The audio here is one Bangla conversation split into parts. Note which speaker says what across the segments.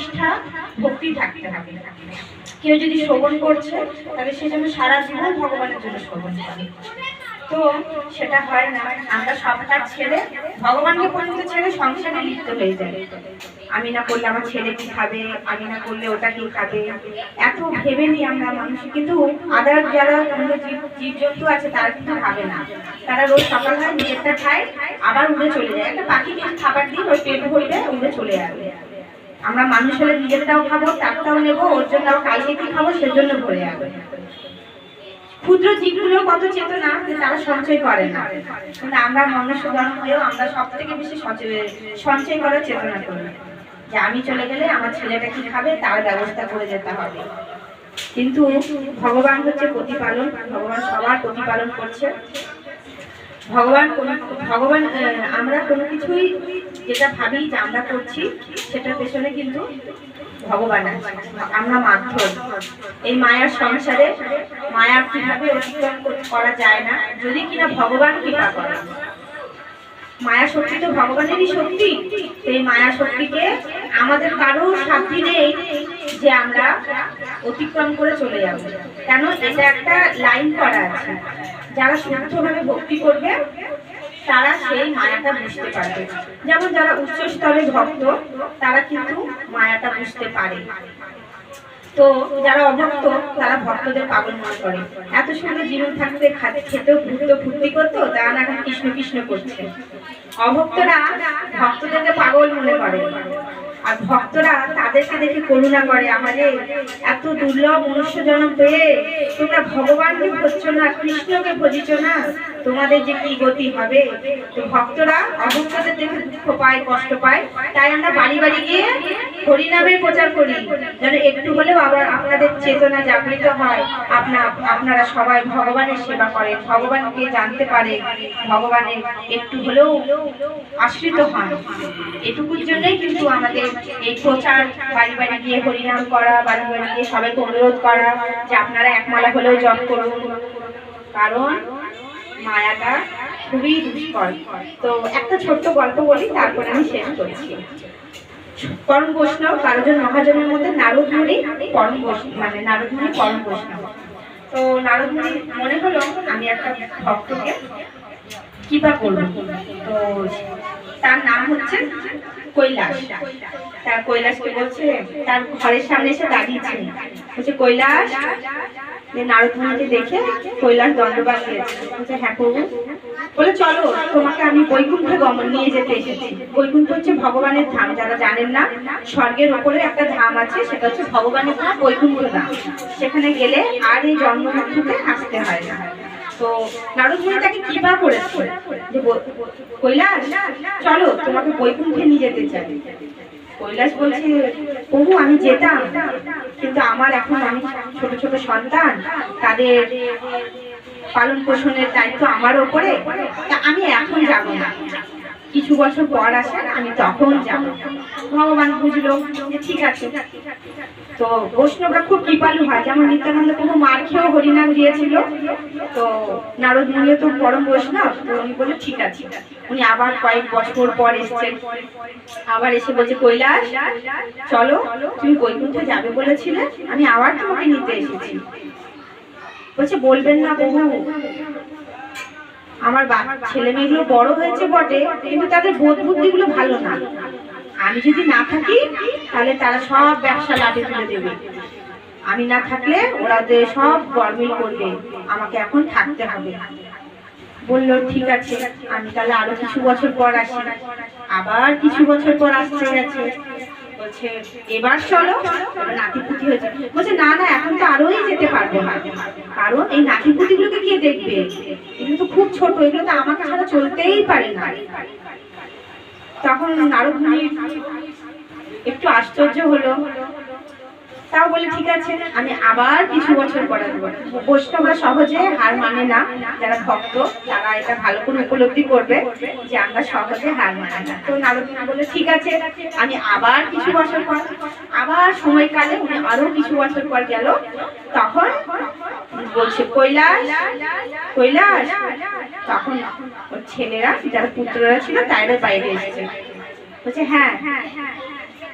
Speaker 1: নিষ্ঠা ভক্তি থাকতে হবে। কেউ যদি শ্রবণ করছে তাহলে সে যেন সারা জীবন ভগবানের জন্য শ্রবণ করে। তো সেটা হয় না, আমরা সব কাজ ছেড়ে ভগবানকে পর্যন্ত ছেড়ে সংসারে লিপ্ত হয়ে যাই। আমি না করলে আমার ছেলে কি খাবে, আমি না করলে ওটা কি খাবে, এত ভেবে নিই আমরা মানুষ। কিন্তু আদার যারা অন্য জীবজন্তু আছে তারা কিন্তু ভাবে না। তারা রোজ সকালবেলা নিজেরটা খায়, আবার উড়ে চলে যায়। একটা পাখিকে খাবার দিই, ওই পেট ভরবে, উড়ে চলে যাবে। আমরা মানুষ হলে নিজেরটাও খাবো, তারটাও নেবো, ওর জন্য আবার কালকে কি খাবো সেজন্য ভরে যাবে। ক্ষুদ্র জীবগুলো কত চেতনা যে তারা সঞ্চয় করে না, কিন্তু আমরা মনুষ্য জন্ম হয়েও আমরা সব থেকে বেশি সঞ্চয় করার চেতনা করি, যে আমি চলে গেলে আমার ছেলেটা কি খাবে তার ব্যবস্থা করে যেতে হবে। কিন্তু ভগবান হচ্ছে প্রতিপালন, ভগবান সবার প্রতিপালন করছে। ভগবান আমরা কোনো কিছুই যেটা ভাবি যে আমরা করছি সেটার পেছনে কিন্তু ভগবান আছে, আমরা মাধ্যম। এই মায়ার সংসারে মায়া কিভাবে অতিক্রম করা যায় না যদি কিনা ভগবান কৃপা করে। মায়া শক্তি তো ভগবানেরই শক্তি। এই মায়া শক্তিকে আমাদের কারো সাথী নেই যে আমরা অতিক্রম করে চলে যাব। কেন, এটা একটা লাইন করা আছে, যারা শুদ্ধভাবে ভক্তি করবে তারা সেই মায়াটা বুঝতে পারবে। যেমন যারা উচ্চ স্তরে ভক্ত তারা কিন্তু মায়াটা বুঝতে পারে। তো যারা অভক্ত তারা ভক্তদের পাগল মনে করে। এত সুন্দর জীবন থাকতে খেতেও ঘুরতে ফুর্তি করতো, তারা এখন কৃষ্ণ কৃষ্ণ করছে। অভক্তরা ভক্তদেরকে পাগল মনে করে, আর ভক্তরা তাদেরকে দেখে করুণা করে। আমাদের এত দুর্লভ মনুষ্য জন্ম পেয়ে তোমরা ভগবানকে ভজছ না, কৃষ্ণকে ভজিছ না, তোমাদের যে কি গতি হবে। তো ভক্তরা অভক্তদের দেখে দুঃখ পায়, কষ্ট পায়। তাই আমরা বাড়ি বাড়ি গিয়ে হরিনামের প্রচার করি, যেন একটু হলেও আবার আপনাদের চেতনা জাগৃত হয়, আপনারা সবাই ভগবানের সেবা করেন, ভগবানকে জানতে পারে, ভগবানের একটু হলেও আশ্রিত হন। এটুকুর জন্যই কিন্তু আমাদের এই প্রচার, বাড়ি বাড়ি গিয়ে হরিনাম করা, বাড়ি বাড়ি গিয়ে সবাইকে অনুরোধ করা যে আপনারা একমালা হলেও জপ করুন। কারণ মায়াটা খুবই দুষ্কর। তো একটা ছোট্ট গল্প বলি, তারপরে আমি শেষ করছি। পরম বৈষ্ণব কারোজন মহাজনের মধ্যে নারদ মুনি পরম বৈষ্ণব, মানে নারদ মুনি পরম বৈষ্ণব। তো নারদ মুনি মনে হলো আমি একটা ভক্তকে কৃপা করবো। তো তার নাম হচ্ছে কৈলাস। তার কৈলাসকে বলছে, তার ঘরের সামনে এসে দাঁড়িয়েছে, বলছে কৈলাস। নারদ মুনিকে দেখে কৈলাস দণ্ডবাদ দিয়েছে, বলছে হ্যাঁ প্রভু। বলে চলো তোমাকে আমি বৈকুণ্ঠে গমন নিয়ে যেতে এসেছি। বৈকুণ্ঠ হচ্ছে ভগবানের ধাম, যারা জানেন না, স্বর্গের ওপরে একটা ধাম আছে, সেটা হচ্ছে ভগবানের ধাম, বৈকুণ্ঠ ধাম। সেখানে গেলে আর এই জন্ম মৃত্যুতে আসতে হয় না। তো নারদ মুনি তাকে কৃপা করেছে যে কৈলাস চলো তোমাকে বৈকুণ্ঠে নিয়ে যেতে চাই। কৈলাস বলছে প্রভু আমি যেতাম, কিন্তু আমার এখন অনেক ছোট ছোট সন্তান, তাদের পালন পোষণের দায়িত্ব আমার ওপরে, আমি এখন যাব না, কিছু বছর পর আসেন আমি তখন যাব। ভগবান বুঝলো যে ঠিক আছে। তো বৈষ্ণবরা খুব কৃপালু হয়, যেমন নিত্যানন্দ প্রভু মার খেয়েও হরিনাম দিয়েছিল। তো নারদ মুনিও তো পরম বৈষ্ণব, তো উনি বলে ঠিক আছে। উনি আবার কয়েক বছর পর এসেছেন, আবার এসে বলছে কৈলাস চলো তুমি বৈকুণ্ঠে যাবে বলেছিলে, আমি আবার তোমাকে নিতে এসেছি। বলছে বলবেন না প্রভু, আমার ছেলে মেয়েগুলো বড় হয়েছে বটে, কিন্তু তাদের বোধ বুদ্ধিগুলো ভালো না। আমি যদি না থাকি তাহলে তারা সব ব্যবসা লাটে তুলে দেবে, আমি না থাকলে ওরা সব গরমিল করবে, আমাকে এখন থাকতে হবে। বললো ঠিক আছে, আমি তাহলে আরো কিছু বছর পর আসি। আবার কিছু বছর পর আসতে গেছে, বলছে এবার চলো, নাতিপুতি হয়েছে। বলছে না না এখন তো আরোই যেতে পারবো না, কারণ এই নাতিপুতিগুলোকে কে দেখবে, এগুলো তো খুব ছোট, এগুলো তো আমাকে ছাড়া চলতেই পারে না। তখন নারদ মুনি একটু আশ্চর্য হলো, তাও বলে ঠিক আছে আমি আবার কিছু বছর পরে দেবো। বৈষ্ণবরা সহজে হার মানে না, যারা ভক্ত তারা এটা ভালো করে উপলব্ধি করবে যে আমরা সহজে হার মানে না। তো নারদ মুনি বলে ঠিক আছে আমি আবার কিছু বছর পর, আবার সময়কালে উনি আরো কিছু বছর পর গেল। তখন বলছে কৈলাস কৈলাস, তখন ওর ছেলেরা যারা পুত্ররা ছিল তাইরা বাইরে এসেছে। বলছে হ্যাঁ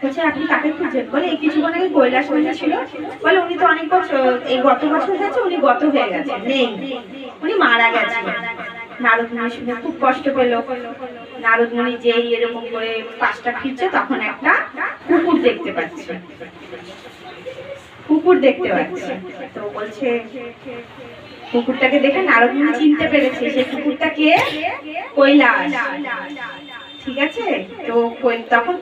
Speaker 1: বলছে আপনি কাকে খুঁজছেন? বলে এই কিছুক্ষণ আগে কৈলাস মন্দির ছিল। বলে উনি তো অনেক বছর, এই গত বছর হয়েছে, উনি গত হয়ে গেছেন, নেই, উনি মারা গেছেন। নারদ মুনি শুনে খুব কষ্ট পেল। নারদ মুনি যেই এরকম করে পাশটা ফিরছে তখন একটা কুকুর দেখতে পাচ্ছে, কুকুর দেখতে পাচ্ছে। তো বলছে, কুকুরটাকে দেখে নারদ মুনি চিনতে পেরেছে সেই কুকুরটা কে? কৈলাস। ঠিক আছে, তো তখন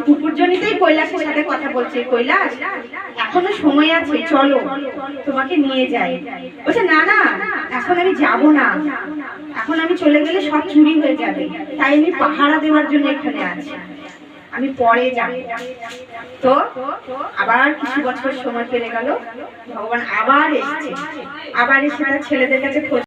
Speaker 1: কুকুর জনিতেই কৈলাসের সাথে কথা বলছে, কৈলাস এখনো সময় আছে, চলো তোমাকে নিয়ে যাই। বলছে না না, এখন আমি যাব না, এখন আমি চলে গেলে সব চুরি হয়ে যাবে, তাই আমি পাহারা দেওয়ার জন্য এখানে আছি, আমি পরে যাব। তো আবার কিছু বছর সময় পেরে গেল, ভগবান আবার এসেছে, আবার এসে তার ছেলেদের কাছে খোঁজ